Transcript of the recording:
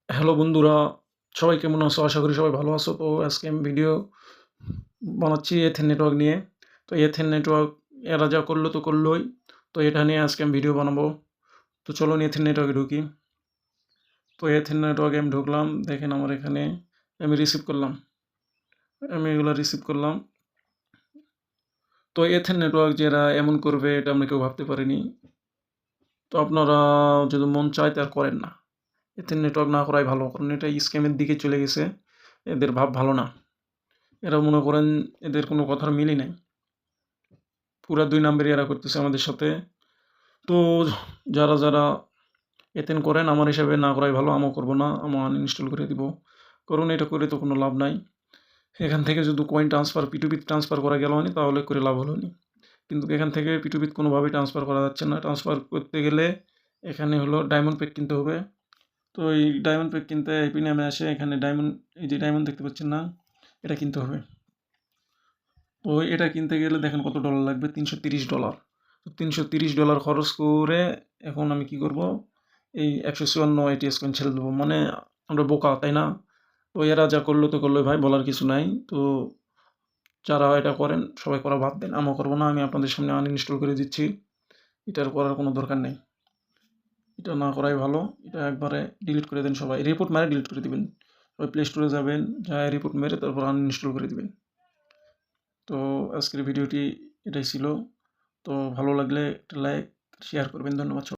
Hello বন্ধুরা, সবাই কেমন আছো? আশা করি সবাই ভালো আছো। তো আজকে আমি ভিডিও বানাচ্ছি এথেন নেটওয়ার্ক নিয়ে। তো এথেন নেটওয়ার্ক এরা যা করলো তো করলোই। তো এটা নিয়ে আজকে আমি ভিডিও বানাবো। তো চলুন এথেন নেটওয়ার্কে ঢুকি। তো এথেন নেটওয়ার্কে আমি ঢুকলাম। দেখেন আমার এখানে আমি রিসিভ করলাম। আমি এগুলো রিসিভ করলাম। তো এথেন নেটওয়ার্ক যে এরা এমন করবে এটা আমরা কেউ ভাবতে পারিনি। তো আপনারা যদি মন চায় তা আর করেন না। এথেন নেটওয়ার্ক না করাই ভালো। কারণ এটা স্ক্যামের দিকে চলে গেছে। এদের ভাব ভালো না। এরা মনে করেন এদের কোনো কথার মিলই নাই। পুরা ২ নাম্বারি এরা করতেছে আমাদের সাথে। তো যারা এতেন করেন আমার হিসাবে না করাই ভালো। আমিও করব না। আমি আনইনস্টল করে দিব। কারণ এটা করে তো কোনো লাভ নাই। এখান থেকে যদি কয়েন ট্রান্সফার P2P ট্রান্সফার করা গেল নি তাহলে করে লাভ হলো নি। কিন্তু এখান থেকে P2P কোনোভাবেই ট্রান্সফার করা যাচ্ছে না। ট্রান্সফার করতে গেলে এখানে হলো ডায়মন্ড প্যাক কিনতে হবে। তো এই ডায়মন্ড প্যাক কিনতে আইপি নামে আসে এখানে ডায়মন্ড এই যে ডায়মন্ড দেখতে পাচ্ছেন না? এটা কিনতে হবে। তো এটা কিনতে গেলে দেখেন কত ডলার লাগবে $৩৩০। তো $৩৩০ খরচ করে এখন আমি কি করব? এই ১৫৪ ATS কয়েন ছেড়ে দেবো। মানে আমরা বোকা, তাই না? তো এরা যা করলো তো করলোই ভাই, বলার কিছু নাই। তো যারা এটা করেন সবাই করা বাদ দেন। আমিও করব না। আমি আপনাদের সামনে আনইনস্টল করে দিচ্ছি। এটা আর করার কোনো দরকার নেই। এটা না করাই ভালো। এটা একবারে ডিলিট করে দেন সবাই। রিপোর্ট মেরে ডিলিট করে দিবেন। সবাই প্লে স্টোরে যাবেন, যায়ে রিপোর্ট মেরে তারপর আনইনস্টল করে দিবেন। তো আজকের ভিডিওটি এটাই ছিল। তো ভালো লাগলে একটা লাইক, শেয়ার করবেন। ধন্যবাদ।